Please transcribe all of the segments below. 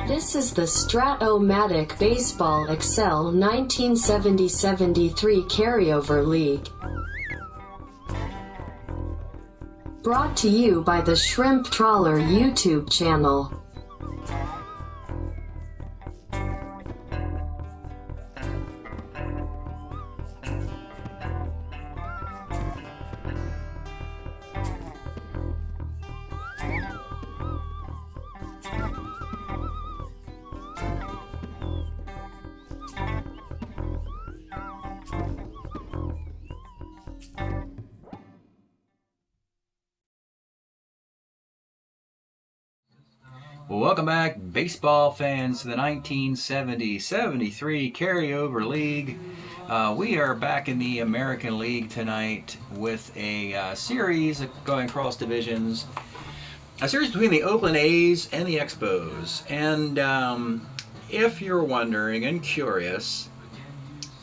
This is the Strat-O-Matic Baseball Excel 1970-73 Carryover League. Brought to you by the Shrimp Trawler YouTube channel. Well, welcome back, baseball fans, to the 1970-73 Carryover League. We are back in the American League tonight with a series going across divisions. A series between the Oakland A's and the Expos. And if you're wondering and curious,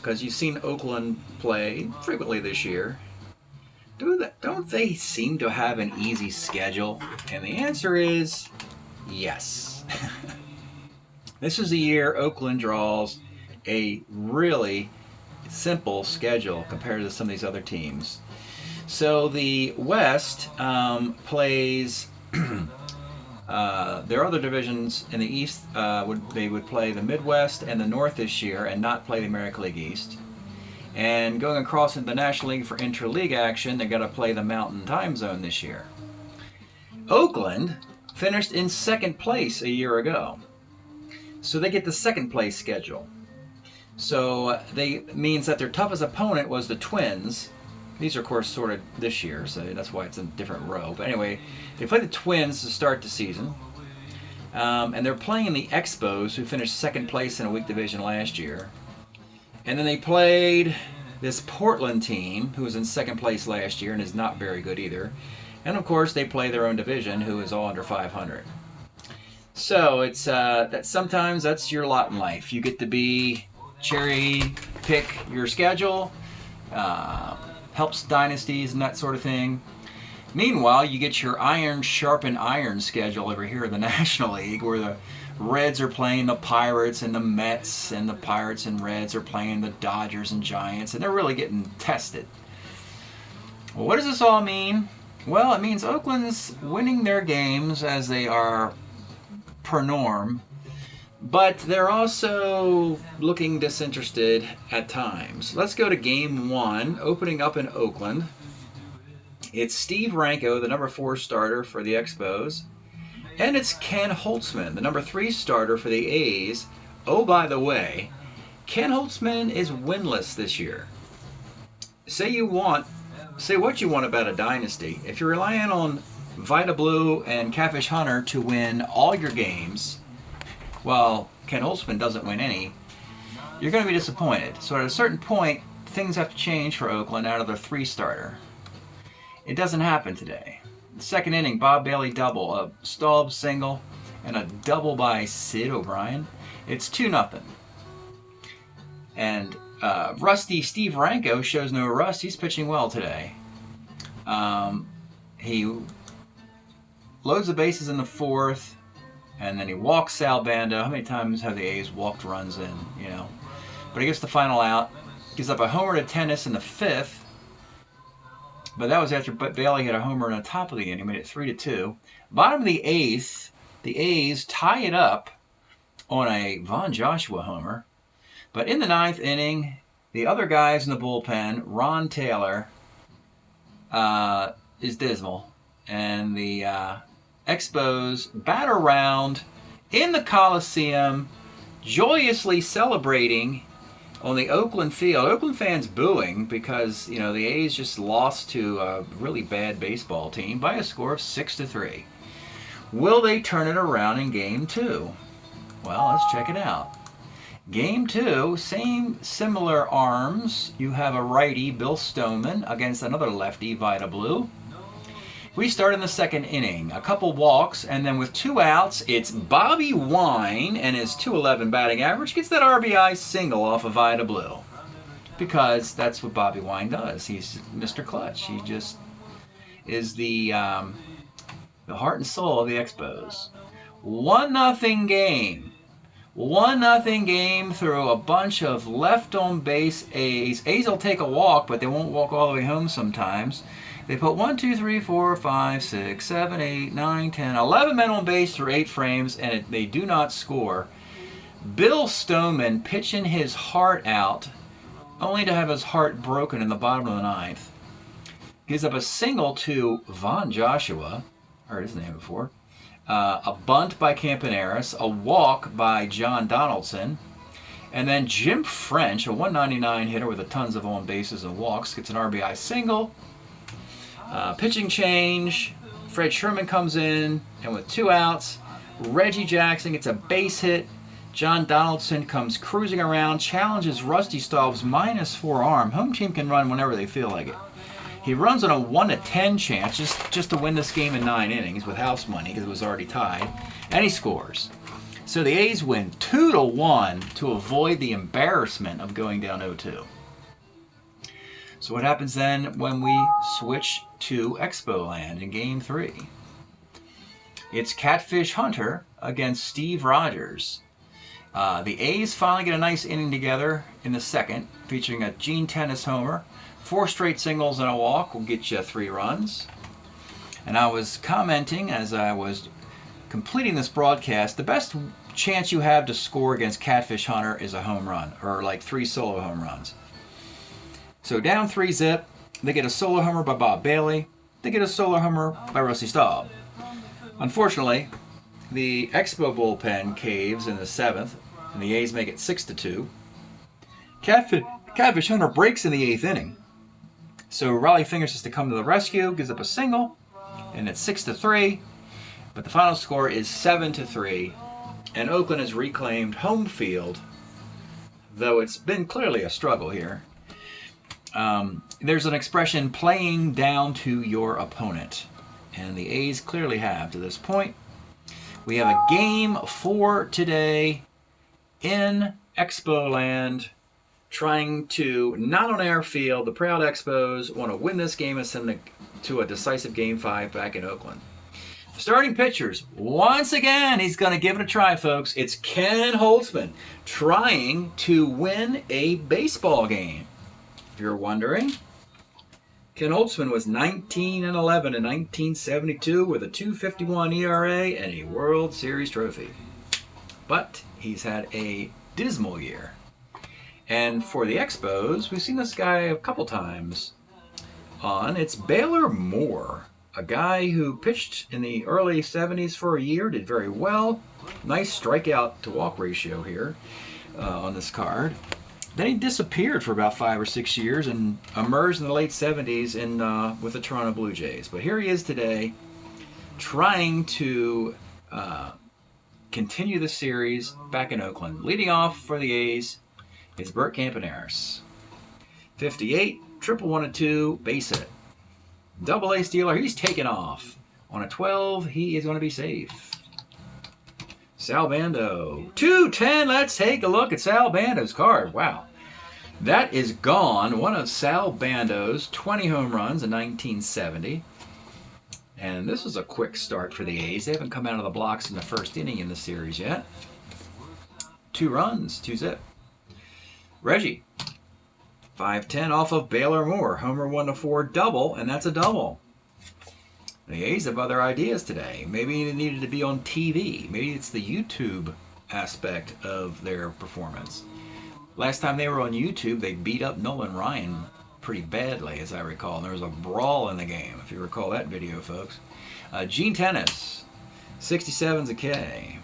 because you've seen Oakland play frequently this year, don't they seem to have an easy schedule? And the answer is yes. This is the year Oakland draws a really simple schedule compared to some of these other teams. So the West plays their other divisions in the East. They would play the Midwest and the North this year and not play the American League East. And going across into the National League for interleague action, they're going to play the Mountain Time Zone this year. Oakland finished in second place a year ago, so they get the second place schedule. So means that their toughest opponent was the Twins. These are of course sorted this year, so that's why it's in a different row. But anyway, they played the Twins to start the season, and they're playing the Expos, who finished second place in a weak division last year. And then they played this Portland team, who was in second place last year and is not very good either. And of course, they play their own division, who is all under 500. So it's that sometimes that's your lot in life. You get to be cherry pick your schedule, helps dynasties and that sort of thing. Meanwhile, you get your iron sharpen iron schedule over here in the National League, where the Reds are playing the Pirates and the Mets, and the Pirates and Reds are playing the Dodgers and Giants, and they're really getting tested. Well, what does this all mean? Well, it means Oakland's winning their games as they are per norm, but they're also looking disinterested at times. Let's go to game one, opening up in Oakland. It's Steve Ranko, the number 4 starter for the Expos, and it's Ken Holtzman, the number 3 starter for the A's. Oh, by the way, Ken Holtzman is winless this year. Say what you want about a dynasty. If you're relying on Vita Blue and Catfish Hunter to win all your games, well, Ken Holtzman doesn't win any, you're going to be disappointed. So at a certain point, things have to change for Oakland out of their 3 starter. It doesn't happen today. The second inning, Bob Bailey double, a Staub single, and a double by Sid O'Brien. It's 2-0. And rusty Steve Ranko shows no rust. He's pitching well today. He loads the bases in the 4th, and then he walks Sal Bando. How many times have the A's walked runs in, you know? But he gets the final out. Gives up a homer to Tennis in the 5th. But that was after Bailey hit a homer in the top of the inning. He made it 3-2. Bottom of the 8th, the A's tie it up on a Von Joshua homer. But in the 9th inning, the other guys in the bullpen, Ron Taylor, is dismal. And the Expos bat around in the Coliseum, joyously celebrating on the Oakland field. Oakland fans booing because, you know, the A's just lost to a really bad baseball team by a score of 6-3. Will they turn it around in Game 2? Well, let's check it out. Game 2, similar arms. You have a righty, Bill Stoneman, against another lefty, Vita Blue. We start in the 2nd inning. A couple walks, and then with 2 outs, it's Bobby Wine and his .211 batting average gets that RBI single off of Vita Blue. Because that's what Bobby Wine does. He's Mr. Clutch. He just is the heart and soul of the Expos. 1-0 game. 1-0 game through a bunch of left on base A's. A's will take a walk, but they won't walk all the way home sometimes. They put 1, 2, 3, 4, 5, 6, 7, 8, 9, 10, 11 men on base through 8 frames, and they do not score. Bill Stoneman pitching his heart out, only to have his heart broken in the bottom of the 9th. Gives up a single to Von Joshua, heard his name before. A bunt by Hamponeris, a walk by John Donaldson, and then Jim French, a 199 hitter with a tons of on bases and walks, gets an RBI single. Pitching change, Fred Sherman comes in, and with 2 outs, Reggie Jackson gets a base hit. John Donaldson comes cruising around, challenges Rusty Staub's -4 arm. Home team can run whenever they feel like it. He runs on a 1-10 chance just to win this game in 9 innings with house money because it was already tied, and he scores. So the A's win 2-1 to avoid the embarrassment of going down 0-2. So what happens then when we switch to Expo Land in Game 3? It's Catfish Hunter against Steve Rogers. The A's finally get a nice inning together in the 2nd, featuring a Gene Tennis homer. 4 straight singles and a walk will get you 3 runs. And I was commenting as I was completing this broadcast, the best chance you have to score against Catfish Hunter is a home run, or like 3 solo home runs. So down 3-zip, they get a solo homer by Bob Bailey. They get a solo homer by Rusty Staub. Unfortunately, the Expo bullpen caves in the 7th, and the A's make it 6-2. Catfish Hunter breaks in the 8th inning. So Raleigh Fingers has to come to the rescue, gives up a single, and it's 6-3. But the final score is 7-3, and Oakland has reclaimed home field, though it's been clearly a struggle here. There's an expression, playing down to your opponent, and the A's clearly have to this point. We have a Game 4 today in Expo Land, trying to, not on our field, the proud Expos want to win this game and send it to a decisive Game 5 back in Oakland. Starting pitchers, once again, he's going to give it a try, folks. It's Ken Holtzman trying to win a baseball game. If you're wondering, Ken Holtzman was 19-11 in 1972 with a 2.51 ERA and a World Series trophy. But he's had a dismal year. And for the Expos, we've seen this guy a couple times on. It's Baylor Moore, a guy who pitched in the early 70s for a year, did very well. Nice strikeout to walk ratio here on this card. Then he disappeared for about 5 or 6 years and emerged in the late 70s with the Toronto Blue Jays. But here he is today, trying to continue the series back in Oakland. Leading off for the A's is Burke Hamponeris. 58, triple 1 and 2, base hit. Double A stealer, he's taken off. On a 12, he is going to be safe. Sal Bando, 210. Let's take a look at Sal Bando's card. Wow. That is gone. One of Sal Bando's 20 home runs in 1970. And this was a quick start for the A's. They haven't come out of the blocks in the 1st inning in the series yet. 2 runs, 2-zip. Reggie, 5-10 off of Baylor Moore. Homer 1-4 double, and that's a double. The A's have other ideas today. Maybe they needed to be on TV. Maybe it's the YouTube aspect of their performance. Last time they were on YouTube, they beat up Nolan Ryan pretty badly, as I recall. And there was a brawl in the game, if you recall that video, folks. Gene Tennis, 67's a K.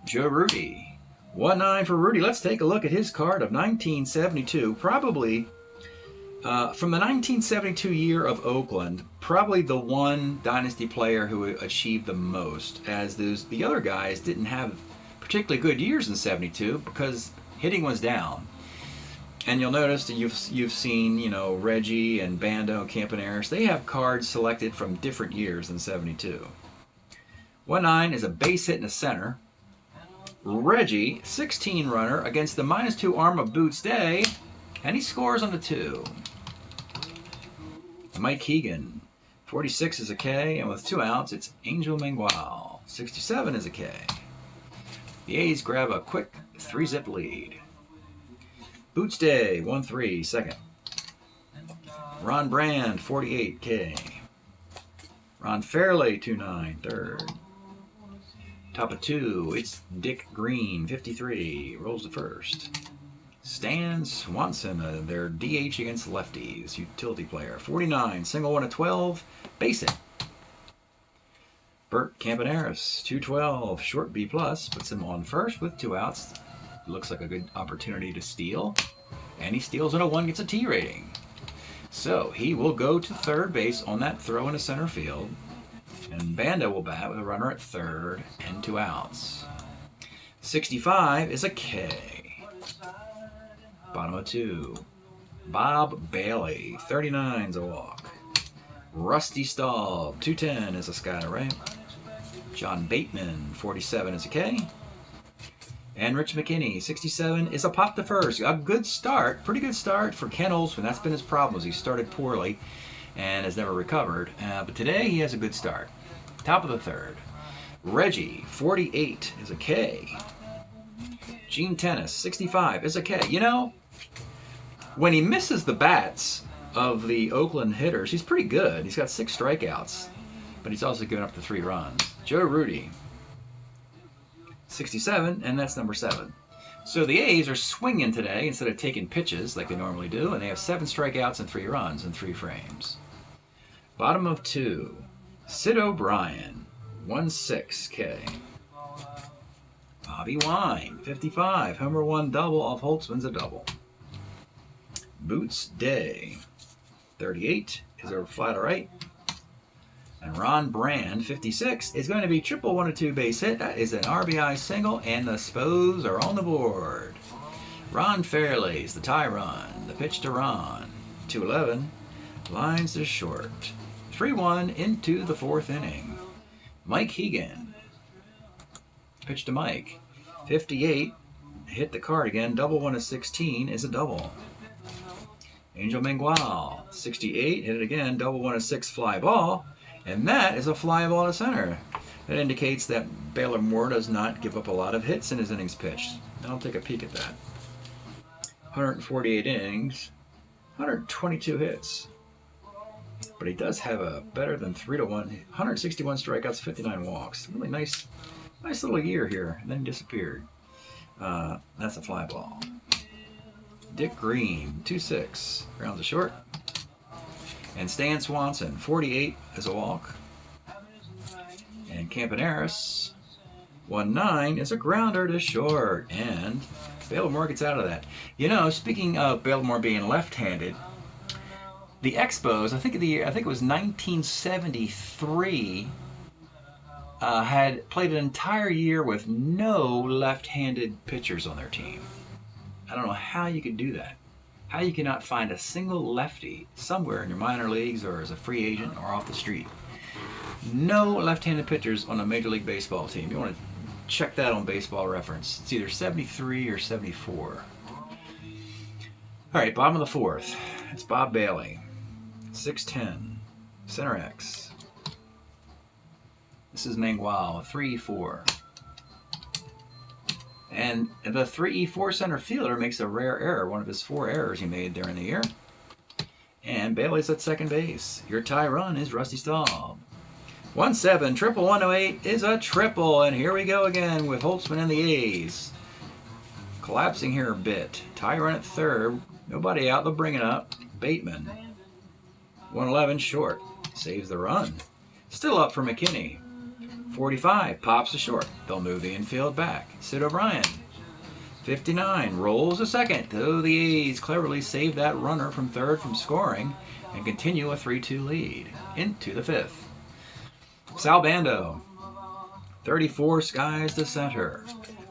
Joe Rudy, 1-9 for Rudy. Let's take a look at his card of 1972. Probably, from the 1972 year of Oakland, probably the one dynasty player who achieved the most, as the other guys didn't have particularly good years in 72 because hitting was down. And you'll notice that you've seen, you know, Reggie and Bando and Hamponeris. They have cards selected from different years than 72. 1-9 is a base hit in the center. Reggie, 16 runner against the -2 arm of Boots Day, and he scores on the 2. Mike Keegan, 46 is a K, and with 2 outs, it's Angel Mengual. 67 is a K. The A's grab a quick 3-zip lead. Boots Day, 1-3, second. Ron Brand, 48K. Ron Fairley, 2-9, third. Top of 2, it's Dick Green, 53, rolls to first. Stan Swanson, their DH against lefties, utility player, 49, single 1 to 12, base hit. Burke Hamponeris, 212, short B+, puts him on first with 2 outs. Looks like a good opportunity to steal. And he steals on a 1, gets a T rating. So he will go to third base on that throw into center field. And Banda will bat with a runner at third and 2 outs. 65 is a K. Bottom of 2. Bob Bailey, 39's a walk. Rusty Staub, 210 is a sky, right? John Bateman, 47 is a K. And Rich McKinney, 67 is a pop to first. A good start, pretty good start for Ken Holtzman. That's been his problem, is he started poorly and has never recovered. But today he has a good start. Top of the third. Reggie, 48 is a K. Gene Tennis, 65 is a K. You know, when he misses the bats of the Oakland hitters, he's pretty good. He's got 6 strikeouts, but he's also given up the 3 runs. Joe Rudy, 67, and that's number 7. So the A's are swinging today instead of taking pitches like they normally do, and they have 7 strikeouts and 3 runs in 3 frames. Bottom of 2, Sid O'Brien, 1-6K. Bobby Wine, 55, homer 1 double off Holtzman's a double. Boots Day, 38 is a fly to right. And Ron Brand, 56, is going to be triple 1 to 2 base hit. That is an RBI single, and the Expos are on the board. Ron Fairley's the tie run. The pitch to Ron, 2-11, lines to short. 3-1 into the 4th inning. Mike Hegan, pitch to Mike, 58, hit the card again. Double 1 to 16 is a double. Angel Mengual, 68, hit it again. Double 1 to 6 fly ball. And that is a fly ball to center. That indicates that Baylor Moore does not give up a lot of hits in his innings pitched. I'll take a peek at that. 148 innings, 122 hits. But he does have a better than 3-1, 161 strikeouts, 59 walks. Really nice little year here. And then he disappeared. That's a fly ball. Dick Green, 2-6, grounds to short. And Stan Swanson, 48 is a walk. And Hamponeris, 1-9 is a grounder to short. And Baylor Moore gets out of that. You know, speaking of Baylor Moore being left-handed, the Expos, I think it was 1973, had played an entire year with no left-handed pitchers on their team. I don't know how you could do that. How you cannot find a single lefty somewhere in your minor leagues or as a free agent or off the street. No left-handed pitchers on a Major League Baseball team. You want to check that on Baseball Reference. It's either 73 or 74. All right, bottom of the 4th. It's Bob Bailey, 6'10", center X. This is Mangual, 3-4. And the 3-4 center fielder makes a rare error, one of his 4 errors he made during the year. And Bailey's at second base. Your tie run is Rusty Staub. 1-7, triple 1 to 8 is a triple. And here we go again with Holtzman and the A's. Collapsing here a bit. Tie run at third. Nobody out. They'll bring it up. Bateman. 111 short. Saves the run. Still up for McKinney. 45 pops to short. They'll move the infield back. Sid O'Brien. 59 rolls a second. Though the A's cleverly save that runner from third from scoring and continue a 3-2 lead into the 5th. Sal Bando. 34 skies to center.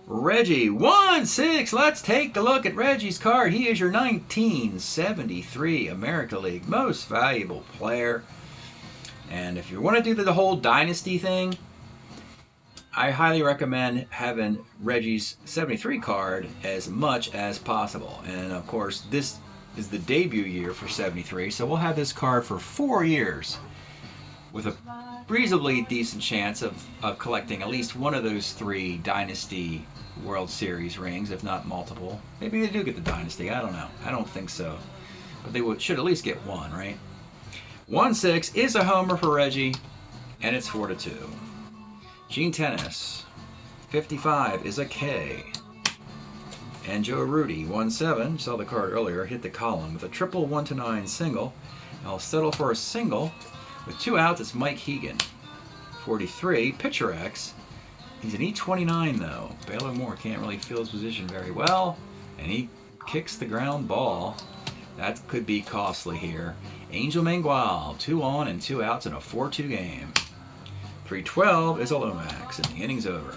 Reggie, 1-6. Let's take a look at Reggie's card. He is your 1973 American League Most Valuable Player. And if you want to do the whole dynasty thing, I highly recommend having Reggie's 73 card as much as possible. And of course, this is the debut year for 73, so we'll have this card for 4 years. with a reasonably decent chance of collecting at least one of those 3 Dynasty World Series rings, if not multiple. Maybe they do get the Dynasty. I don't know. I don't think so. But they should at least get one, right? 1-6 is a homer for Reggie, and it's 4-2. Gene Tennis, 55 is a K. And Joe Rudy, 1-7, saw the card earlier, hit the column with a triple 1-9 single. I'll settle for a single. With 2 outs, it's Mike Hegan. 43, Pitcher X. He's an E29 though. Baylor Moore can't really feel his position very well, and he kicks the ground ball. That could be costly here. Angel Mangual, 2 on and 2 outs in a 4-2 game. 3-12 is a Lomax, and the inning's over.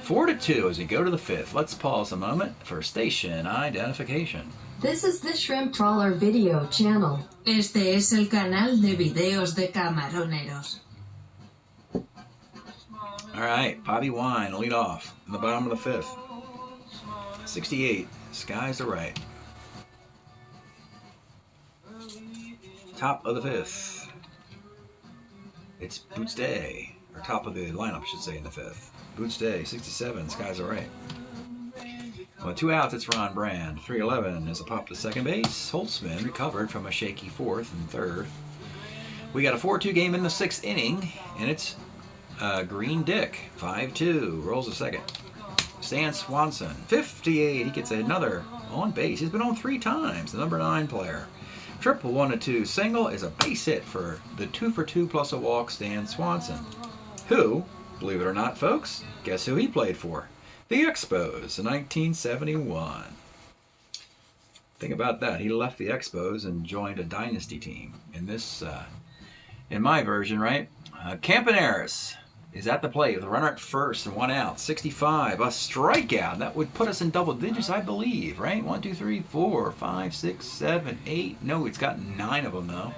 4-2 as we go to the 5th. Let's pause a moment for station identification. This is the Shrimp Trawler video channel. Este es el canal de videos de camaroneros. All right, Bobby Wine, lead off in the bottom of the 5th. 68, skies are right. Top of the 5th. It's Boots Day, or top of the lineup, I should say, in the 5th. Boots Day, 67, skies are right. With 2 outs, it's Ron Brand. 3-11 is a pop to second base. Holtzman recovered from a shaky 4th and 3rd. We got a 4-2 game in the 6th inning, and it's Green Dick. 5-2, rolls a second. Stan Swanson, 58, he gets another on base. He's been on 3 times, the number 9 player. Triple 1-2 single is a base hit for the 2-for-2 plus a walk Stan Swanson, who, believe it or not, folks, guess who he played for? The Expos in 1971. Think about that. He left the Expos and joined a dynasty team. In this, in my version, right? Hamponeris is at the plate with a runner at first and 1 out. 65, a strikeout. That would put us in double digits, I believe, right? 1, 2, 3, 4, 5, 6, 7, 8. No, it's got 9 of them, though.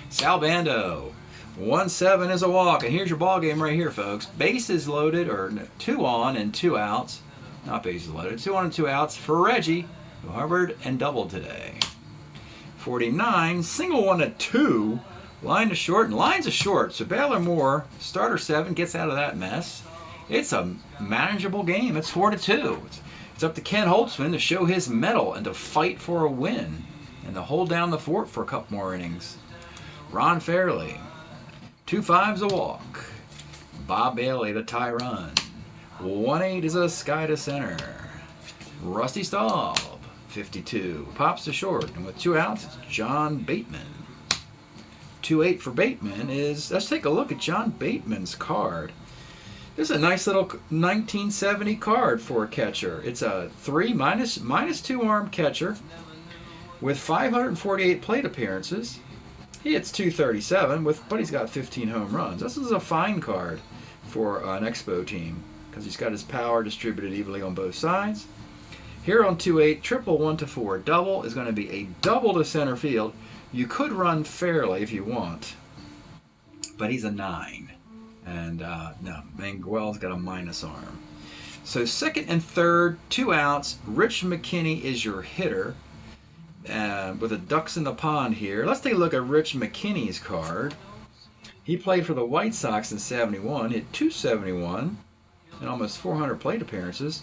Sal Bando. 1-7 is a walk, and here's your ball game right here, folks. Bases loaded, or 2 on and 2 outs. Not bases loaded. 2 on and 2 outs for Reggie, who hovered and doubled today. 49, single 1-2, line to short, and line's a short. So Baylor Moore, starter 7, gets out of that mess. It's a manageable game. It's 4-2. It's up to Ken Holtzman to show his mettle and to fight for a win and to hold down the fort for a couple more innings. Ron Fairley. 2-5's a walk. Bob Bailey, the tie run. 1-8 is a sky to center. Rusty Staub, 52, pops to short. And with 2 outs, it's John Bateman. 2-8 for Bateman is, let's take a look at John Bateman's card. This is a nice little 1970 card for a catcher. It's a 3 minus 2 arm catcher with 548 plate appearances. He hits 237, but he's got 15 home runs. This is a fine card for an Expo team because he's got his power distributed evenly on both sides. Here on 2-8, triple 1-4 double is going to be a double to center field. You could run Fairley if you want, but he's a 9. And no, Manguel's got a minus arm. So 2nd and 3rd, 2 outs. Rich McKinney is your hitter. With the ducks in the pond here. Let's take a look at Rich McKinney's card. He played for the White Sox in 71, hit 271, and almost 400 plate appearances.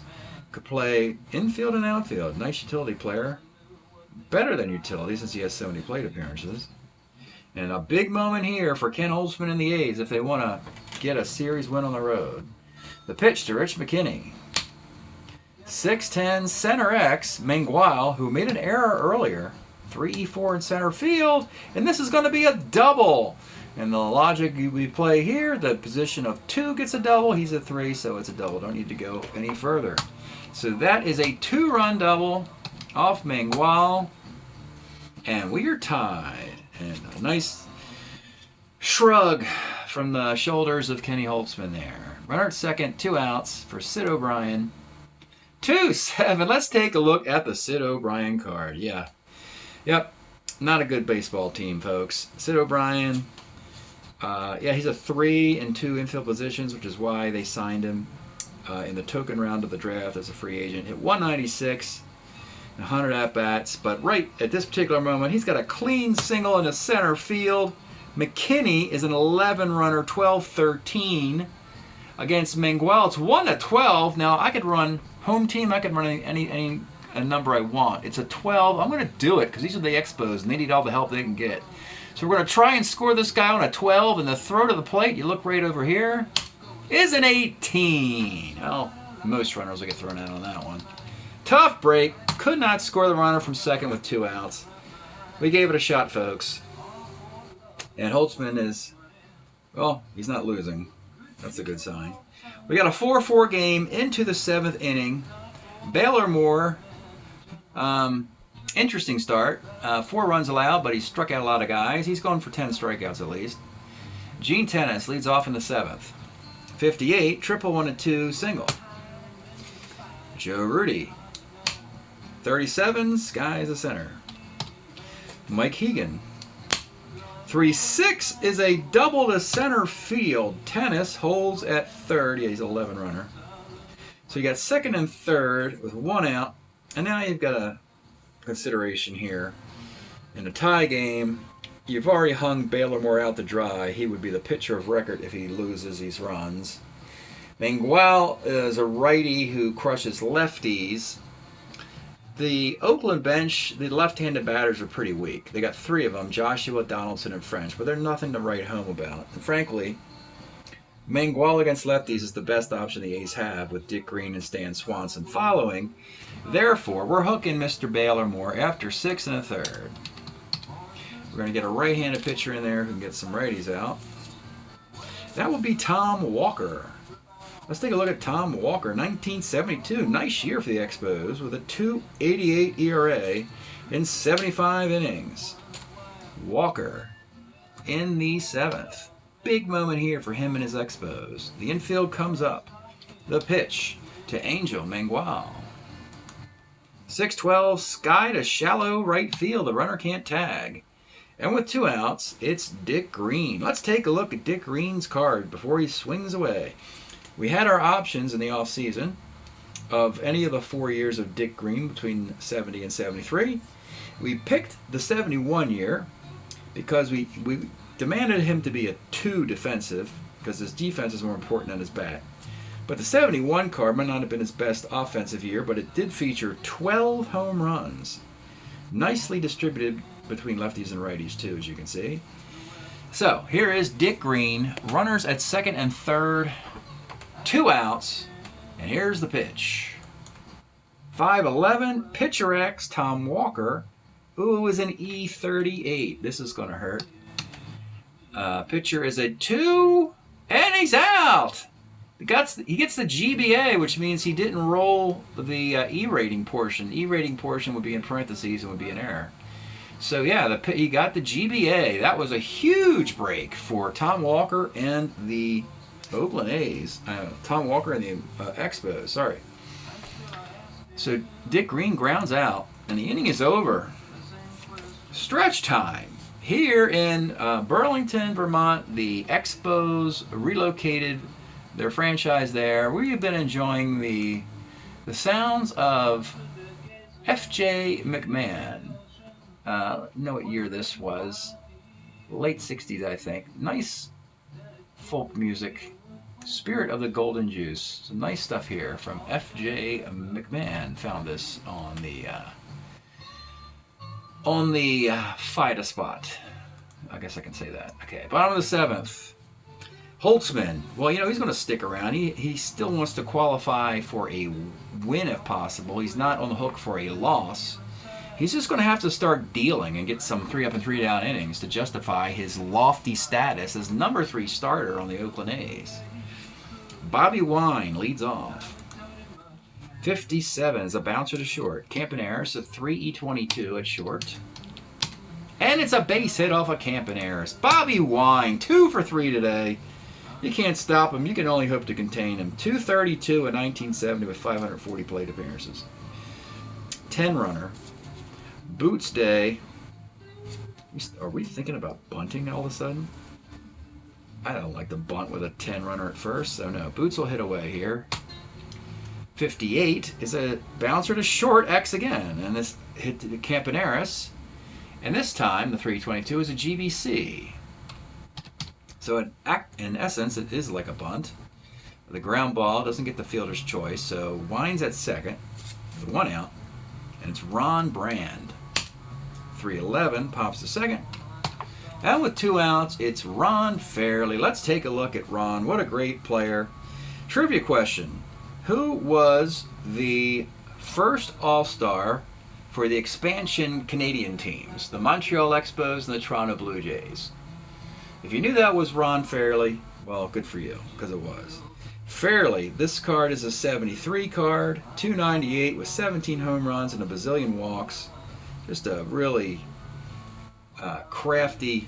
Could play infield and outfield. Nice utility player. Better than utility since he has so many plate appearances. And a big moment here for Ken Holtzman and the A's if they want to get a series win on the road. The pitch to Rich McKinney. 6'10", center X, Mangual, who made an error earlier. 3-4 in center field, and this is going to be a double. And the logic we play here, the position of 2 gets a double, he's a 3, so it's a double. Don't need to go any further. So that is a 2-run double off Mangual, and we are tied. And a nice shrug from the shoulders of Kenny Holtzman there. Runner at 2nd, 2 outs for Sid O'Brien. 2-7. Let's take a look at the Sid O'Brien card. Yeah. Yep. Not a good baseball team, folks. Sid O'Brien, yeah, he's a 3 and 2 infield positions, which is why they signed him in the token round of the draft as a free agent. Hit 196, 100 at-bats, but right at this particular moment, he's got a clean single in the center field. McKinney is an 11-runner, 12-13 against Mangual. It's 1-12. Now I could run home team. I could run any number I want. It's a 12. I'm going to do it because these are the Expos and they need all the help they can get. So we're going to try and score this guy on a 12, and the throw to the plate, you look right over here, is an 18. Well, most runners will get thrown out on that one. Tough break. Could not score the runner from second with 2 outs. We gave it a shot, folks. And Holtzman is, well, he's not losing. That's a good sign. We got a 4-4 game into the 7th inning. Baylor Moore, interesting start. 4 runs allowed, but he struck out a lot of guys. He's going for 10 strikeouts at least. Gene Tennis leads off in the 7th. 58, triple 1-2 single. Joe Rudy, 37, sky's the center. Mike Hegan, 3-6 is a double to center field. Tennis holds at third. Yeah, he's an 11 runner. So you got second and third with 1 out, and now you've got a consideration here. In a tie game, you've already hung Baylor Moore out to dry. He would be the pitcher of record if he loses these runs. Mangual is a righty who crushes lefties. The Oakland bench, the left-handed batters are pretty weak. They got 3 of them, Joshua, Donaldson, and French, but they're nothing to write home about. And frankly, Mangual against lefties is the best option the A's have, with Dick Green and Stan Swanson following. Therefore, we're hooking Mr. Baylor Moore after 6 1/3. We're going to get a right-handed pitcher in there who can get some righties out. That will be Tom Walker. Let's take a look at Tom Walker, 1972. Nice year for the Expos with a 2.88 ERA in 75 innings. Walker in the 7th. Big moment here for him and his Expos. The infield comes up. The pitch to Angel Mangual. 6-12, sky to shallow right field. The runner can't tag. And with 2 outs, it's Dick Green. Let's take a look at Dick Green's card before he swings away. We had our options in the offseason of any of the 4 years of Dick Green between 70 and 73. We picked the 71 year because we demanded him to be a 2 defensive because his defense is more important than his bat. But the 71 card might not have been his best offensive year, but it did feature 12 home runs. Nicely distributed between lefties and righties too, as you can see. So here is Dick Green, runners at second and third, 2 outs, and here's the pitch. 5-11, pitcher X, Tom Walker. Ooh, is an E38. This is going to hurt. Pitcher is a 2, and he's out. He gets the GBA, which means he didn't roll the E-rating portion. E-rating portion would be in parentheses and would be an error. So yeah, he got the GBA. That was a huge break for Tom Walker and the Oakland A's. Tom Walker and the Expos, sorry. So Dick Green grounds out, and the inning is over. Stretch time. Here in Burlington, Vermont, the Expos relocated their franchise there. We've been enjoying the sounds of F.J. McMahon. Know what year this was. Late 60s, I think. Nice folk music. Spirit of the Golden Juice. Some nice stuff here from F.J. McMahon. Found this on the FIDA spot. I guess I can say that. Okay, bottom of the 7th. Holtzman. Well, you know, he's going to stick around. He still wants to qualify for a win if possible. He's not on the hook for a loss. He's just going to have to start dealing and get some 3 up and 3 down innings to justify his lofty status as number 3 starter on the Oakland A's. Bobby Wine leads off. 57 is a bouncer to short. Hamponeris, a 3 at short. And it's a base hit off of Hamponeris. Bobby Wine, 2 for 3 today. You can't stop him. You can only hope to contain him. 232 in 1970 with 540 plate appearances. 10 runner. Boots Day. Are we thinking about bunting all of a sudden? I don't like to bunt with a 10 runner at first, so no. Boots will hit away here. 58 is a bouncer to short, X again, and this hit to Hamponeris. And this time, the 322 is a GBC. So in essence, it is like a bunt. The ground ball doesn't get the fielder's choice, so winds at second with 1 out, and it's Ron Brand. 3-11 pops to second. And with 2 outs, it's Ron Fairley. Let's take a look at Ron. What a great player. Trivia question. Who was the first All-Star for the expansion Canadian teams, the Montreal Expos and the Toronto Blue Jays? If you knew that was Ron Fairley, well, good for you, because it was. Fairley, this card is a 73 card, 298 with 17 home runs and a bazillion walks. Just a really crafty,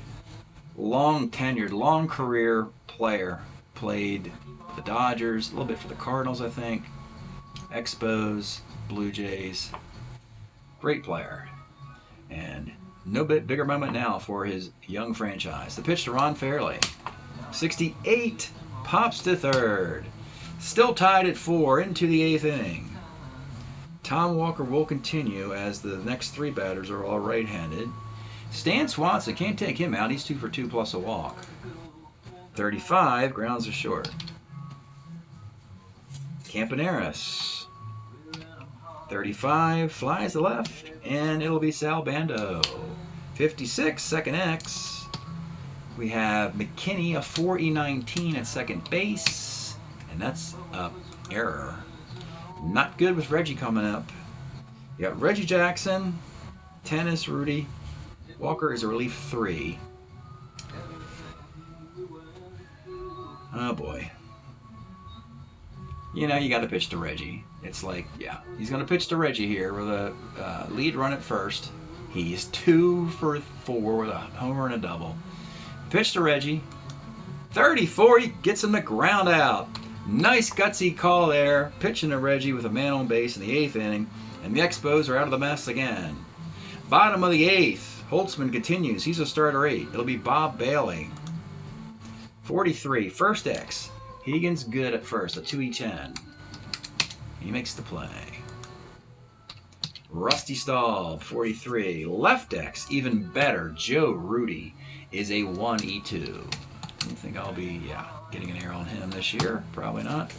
long-tenured, long-career player. Played the Dodgers, a little bit for the Cardinals, I think. Expos, Blue Jays. Great player. And no bigger moment now for his young franchise. The pitch to Ron Fairley. 68 pops to third. Still tied at 4 into the 8th inning. Tom Walker will continue as the next 3 batters are all right-handed. Stan Swanson, can't take him out. He's 2 for 2 plus a walk. 35, grounds are short. Hamponeris. 35, flies to left, and it'll be Sal Bando. 56, second X. We have McKinney, a 4E19 at second base, and that's an error. Not good with Reggie coming up. You got Reggie Jackson, Tennis, Rudy. Walker is a relief 3. Oh boy. You know, you got to pitch to Reggie. It's like, yeah, he's going to pitch to Reggie here with a lead run at first. He's 2 for 4 with a homer and a double. Pitch to Reggie. 34, he gets him the ground out. Nice gutsy call there. Pitching to Reggie with a man on base in the 8th inning. And the Expos are out of the mess again. Bottom of the 8th. Holtzman continues. He's a starter 8. It'll be Bob Bailey. 43, first X. Higgins good at first, a 2E10. He makes the play. Rusty Stahl, 43. Left X, even better. Joe Rudy is a 1E2. I don't think I'll be, getting an error on him this year. Probably not.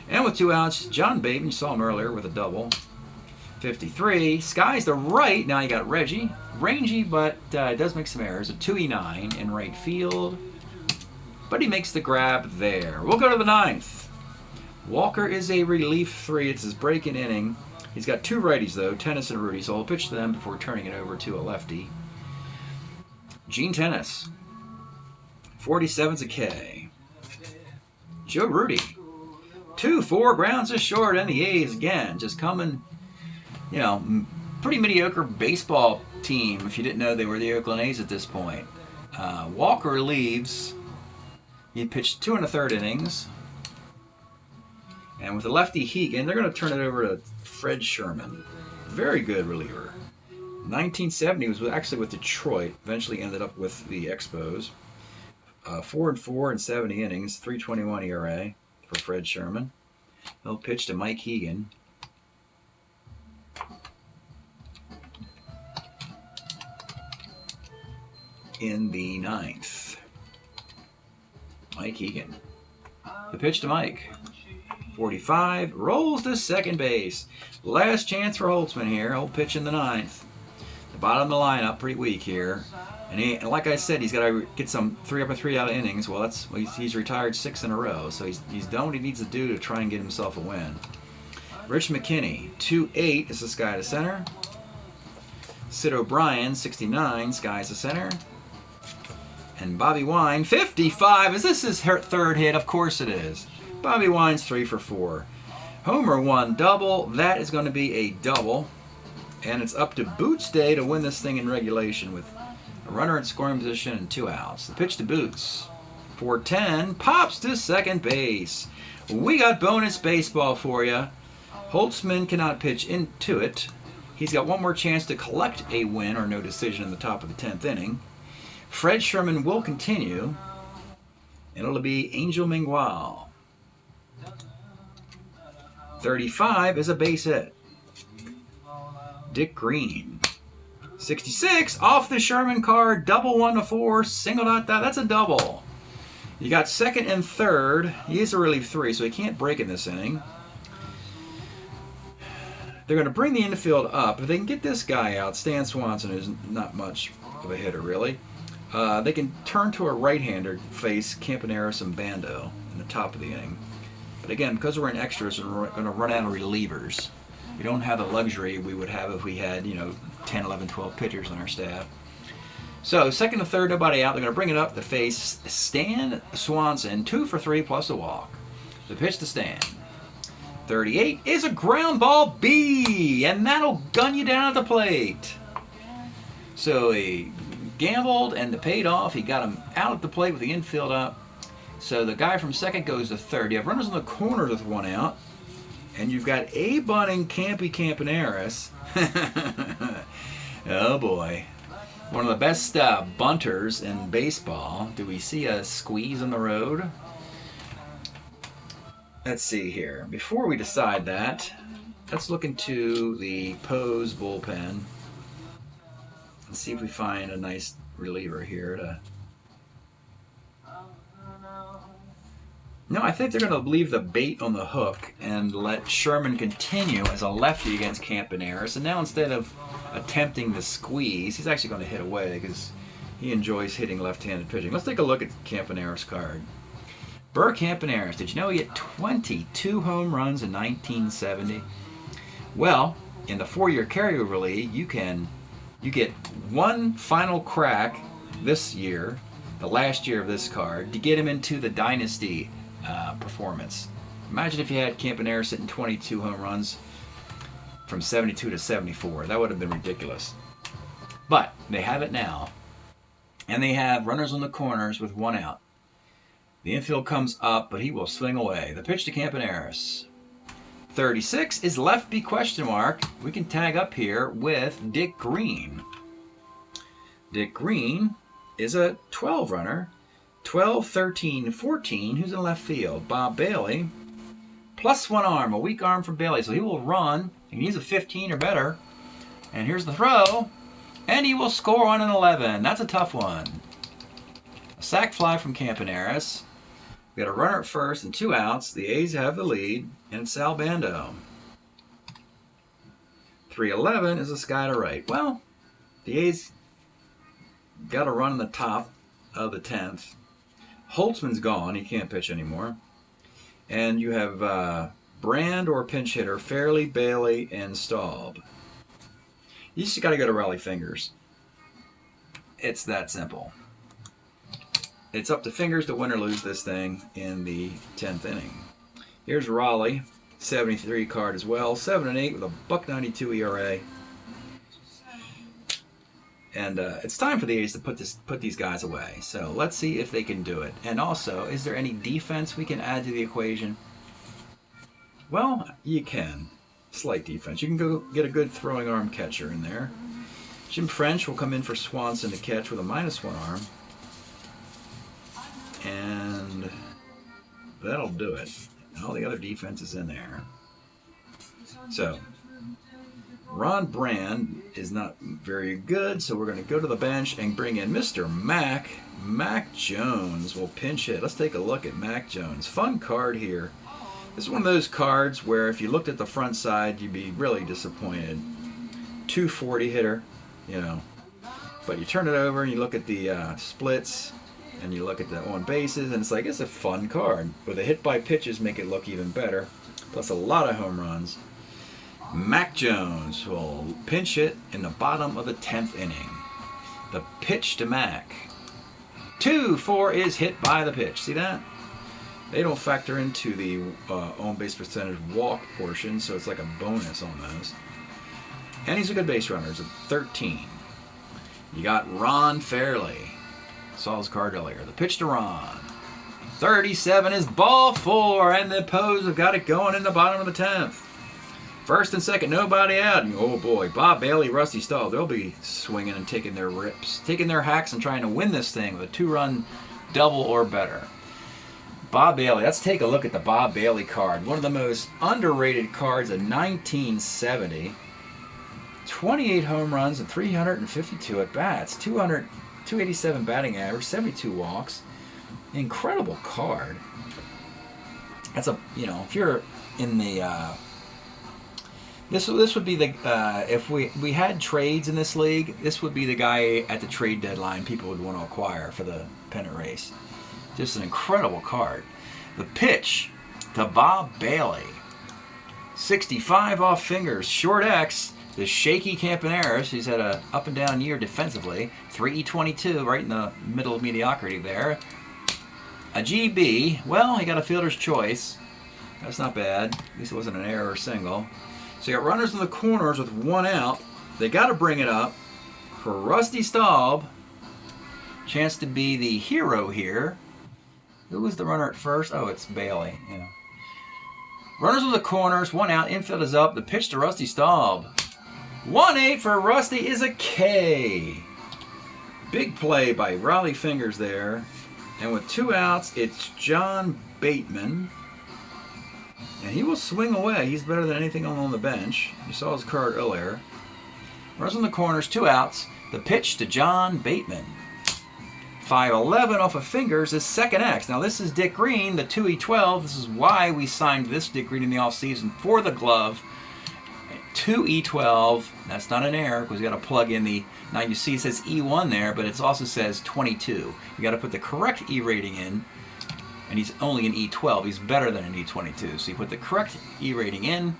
And with 2 outs, John Bateman, you saw him earlier with a double. 53. Sky's the right. Now you got Reggie. Rangy, but does make some errors. A 2E9 in right field. But he makes the grab there. We'll go to the 9th. Walker is a relief 3. It's his break-in inning. He's got 2 righties, though, Tennis and Rudy, so I'll pitch to them before turning it over to a lefty. Gene Tennis. 47's a K. Joe Rudy. 2-4, grounds are short, and the A's again just coming, pretty mediocre baseball team if you didn't know they were the Oakland A's at this point. Walker leaves. He pitched 2 1/3 innings. And with the lefty Hegan, they're going to turn it over to Fred Sherman. Very good reliever. 1970 was actually with Detroit. Eventually ended up with the Expos. 4-4 in 70 innings. 3.21 ERA for Fred Sherman. He'll pitch to Mike Hegan. In the 9th. Mike Hegan. The pitch to Mike. 45. Rolls to second base. Last chance for Holtzman here. He'll pitch in the 9th. The bottom of the lineup, pretty weak here. And like I said, he's got to get some 3 up and 3 out innings. Well, he's retired 6 in a row. So he's done what he needs to do to try and get himself a win. Rich McKinney, 2-8 is this guy to center. Sid O'Brien, 69, Sky's to center. And Bobby Wine, 55. Is this his 3rd hit? Of course it is. Bobby Wine's 3 for 4. Homer 1 double. That is going to be a double. And it's up to Boots Day to win this thing in regulation with a runner in scoring position and 2 outs. The pitch to Boots. 4-10. Pops to second base. We got bonus baseball for you. Holtzman cannot pitch into it. He's got one more chance to collect a win or no decision in the top of the 10th inning. Fred Sherman will continue. And it'll be Angel Miguel. 35 is a base hit. Dick Green. 66 off the Sherman card. Double 1-4. Single dot. That's a double. You got second and third. He is a relief 3, so he can't break in this inning. They're going to bring the infield up. If they can get this guy out, Stan Swanson is not much of a hitter, really. They can turn to a right-hander, face Hamponeris and Bando in the top of the inning. But again, because we're in extras, we're going to run out of relievers. We don't have the luxury we would have if we had, 10, 11, 12 pitchers on our staff. So, second and third, nobody out. They're going to bring it up to face Stan Swanson, 2 for 3 plus a walk. The pitch to Stan. 38 is a ground ball B, and that'll gun you down at the plate. So he gambled and it paid off. He got him out at the plate with the infield up. So the guy from second goes to third. You have runners on the corners with 1 out. And you've got a bunting Campy Hamponeris. Oh boy. One of the best bunters in baseball. Do we see a squeeze on the road? Let's see here. Before we decide that, let's look into the Pose bullpen. Let's see if we find a nice reliever here to... No, I think they're going to leave the bait on the hook and let Sherman continue as a lefty against Hamponeris. And now instead of attempting the squeeze, he's actually going to hit away because he enjoys hitting left-handed pitching. Let's take a look at Hamponeris' card. Burke Hamponeris, did you know he hit 22 home runs in 1970? Well, in the 4-year carryover league, you get one final crack this year, the last year of this card, to get him into the dynasty performance. Imagine if you had Hamponeris hitting 22 home runs from 72 to 74. That would have been ridiculous. But they have it now, and they have runners on the corners with 1 out. The infield comes up, but he will swing away. The pitch to Hamponeris. 36 is lefty question mark. We can tag up here with Dick Green. Dick Green is a 12 runner. 12, 13, 14. Who's in left field? Bob Bailey. Plus 1 arm, a weak arm from Bailey. So he will run. He needs a 15 or better. And here's the throw. And he will score on an 11. That's a tough one. A sac fly from Hamponeris. We got a runner at first and 2 outs. The A's have the lead, and it's Sal Bando. 3-11 is this guy to right. Well, the A's got a run in the top of the 10th. Holtzman's gone. He can't pitch anymore. And you have Brand or pinch hitter, Fairley, Bailey, and Staub. You just got to go to Raleigh Fingers. It's that simple. It's up to Fingers to win or lose this thing in the 10th inning. Here's Raleigh, 73 card as well, 7-8 with a .92 ERA. And it's time for the A's to put these guys away. So let's see if they can do it. And also, is there any defense we can add to the equation? Well, you can. Slight defense. You can go get a good throwing arm catcher in there. Jim French will come in for Swanson to catch with a -1 arm. And that'll do it. All the other defense is in there. So, Ron Brand is not very good, so we're going to go to the bench and bring in Mr. Mac. Mac Jones will pinch hit. Let's take a look at Mac Jones. Fun card here. This is one of those cards where if you looked at the front side, you'd be really disappointed. 240 hitter, But you turn it over and you look at the splits, and you look at the on bases, and it's a fun card. With the hit by pitches make it look even better. Plus a lot of home runs. Mac Jones will pinch hit in the bottom of the 10th inning. The pitch to Mac. 2-4 is hit by the pitch. See that? They don't factor into the on base percentage walk portion, so it's like a bonus almost. And he's a good base runner. He's a 13. You got Ron Fairley. Saw his card earlier. The pitch to Ron. 37 is ball 4, and the Pose have got it going in the bottom of the 10th. First and second, nobody out. And oh boy, Bob Bailey, Rusty Stahl, they'll be swinging and taking their rips, taking their hacks and trying to win this thing with a 2-run double or better. Bob Bailey, let's take a look at the Bob Bailey card. One of the most underrated cards of 1970. 28 home runs and 352 at-bats. 287 batting average, 72 walks. incredible card. That's a, you know, if you're in the this would be the if we had trades in this league, this would be the guy at the trade deadline people would want to acquire for the pennant race. Just an incredible card. The pitch to Bob Bailey. 65 off fingers, short X. The shaky Hamponeris. He's had a up and down year defensively. 3.22, right in the middle of mediocrity there. A GB. Well, he got a fielder's choice. That's not bad. At least it wasn't an error or single. So you got runners in the corners with one out. They got to bring it up for Rusty Staub. Chance to be the hero here. Who was the runner at first? Oh, it's Bailey. Yeah. Runners in the corners, one out. Infield is up. The pitch to Rusty Staub. 1-8 for Rusty is a K. Big play by Raleigh Fingers there. And with 2 outs, it's John Bateman. And he will swing away. He's better than anything on the bench. You saw his card earlier. Runners in the corners, 2 outs. The pitch to John Bateman. 5.11 off of Fingers is second X. Now this is Dick Green, the 2E12. This is why we signed this Dick Green in the offseason for the glove. 2E12. That's not an error because you got to plug in the. Now you see it says E1 there, but it also says 22. You got to put the correct E rating in, and he's only an E12. He's better than an E22. So you put the correct E rating in,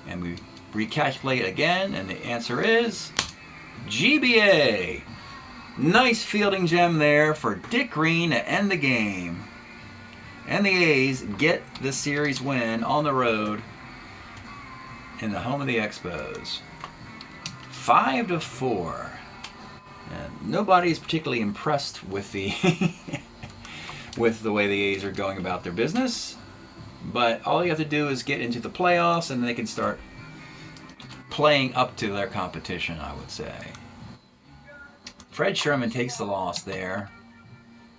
and we recalculate again, and the answer is GBA. Nice fielding gem there for Dick Green to end the game. And the A's get the series win on the road in the home of the Expos. 5-4. And nobody's particularly impressed with the with the way the A's are going about their business. But all you have to do is get into the playoffs and they can start playing up to their competition, I would say. Fred Sherman takes the loss there.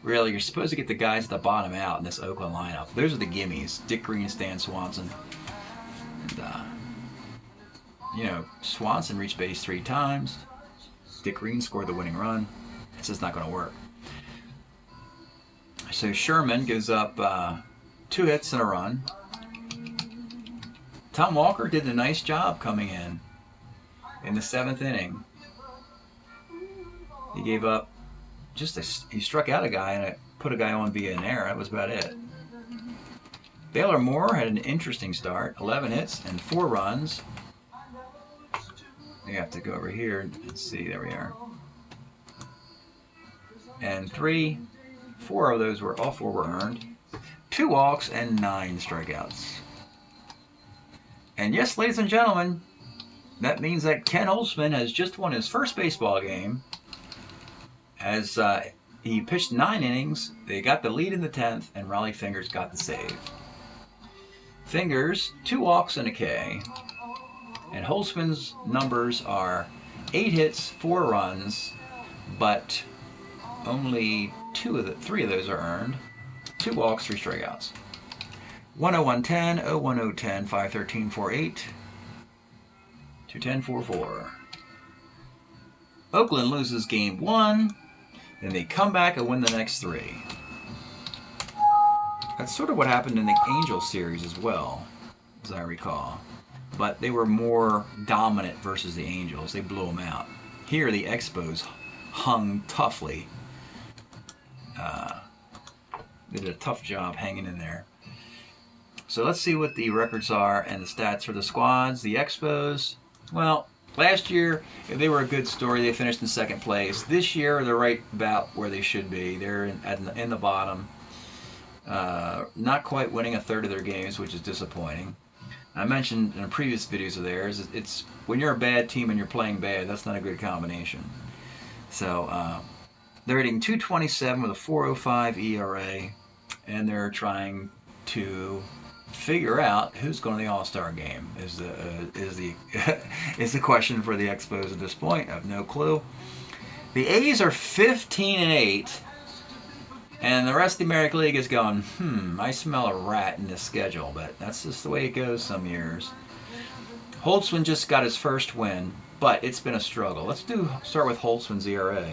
Really, you're supposed to get the guys at the bottom out in this Oakland lineup. Those are the gimmies. Dick Green, Stan Swanson. And, you know, Swanson reached base 3 times. Dick Green scored the winning run. It's just not going to work. So Sherman gives up 2 hits and a run. Tom Walker did a nice job coming in the 7th inning. He gave up he struck out a guy and put a guy on via an error. That was about it. Baylor Moore had an interesting start. 11 hits and 4 runs. You have to go over here and see. There we are. And 4 of those all 4 were earned. 2 walks and 9 strikeouts. And yes, ladies and gentlemen, that means that Ken Holtzman has just won his first baseball game. As he pitched 9 innings, they got the lead in the 10th, and Raleigh Fingers got the save. Fingers, 2 walks and a K. And Holtzman's numbers are 8 hits, 4 runs, but only 3 of those are earned. 2 walks, 3 strikeouts. 10110, 01010, 51348, 21044. Oakland loses game 1, then they come back and win the next 3. That's sort of what happened in the Angels series as well, as I recall. But they were more dominant versus the Angels. They blew them out. Here, the Expos hung toughly. They did a tough job hanging in there. So let's see what the records are and the stats for the squads. The Expos, well, last year they were a good story. They finished in 2nd place. This year they're right about where they should be. They're in the bottom. Not quite winning a third of their games, which is disappointing. I mentioned in previous videos of theirs, it's when you're a bad team and you're playing bad, that's not a good combination. So they're hitting .227 with a 4.05 ERA, and they're trying to figure out who's going to the All-Star game. Is the question for the Expos at this point. I have no clue. The A's are 15-8. And the rest of the American League is going, I smell a rat in this schedule, but that's just the way it goes some years. Holtzman just got his first win, but it's been a struggle. Let's start with Holtzman's ERA.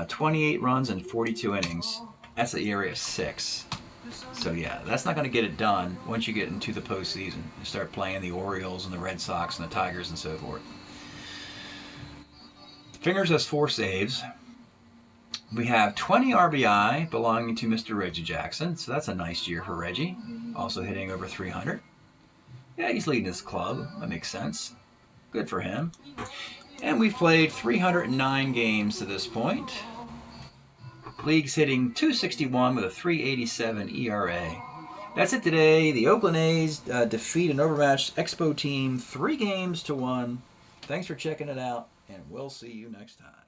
28 runs in 42 innings. That's an ERA of 6. So yeah, that's not going to get it done once you get into the postseason. You start playing the Orioles and the Red Sox and the Tigers and so forth. Fingers has 4 saves. We have 20 RBI belonging to Mr. Reggie Jackson, so that's a nice year for Reggie. Also hitting over 300. Yeah, he's leading his club. That makes sense. Good for him. And we've played 309 games to this point. League's hitting .261 with a .387 ERA. That's it today. The Oakland A's defeat an overmatched Expo team 3-1. Thanks for checking it out, and we'll see you next time.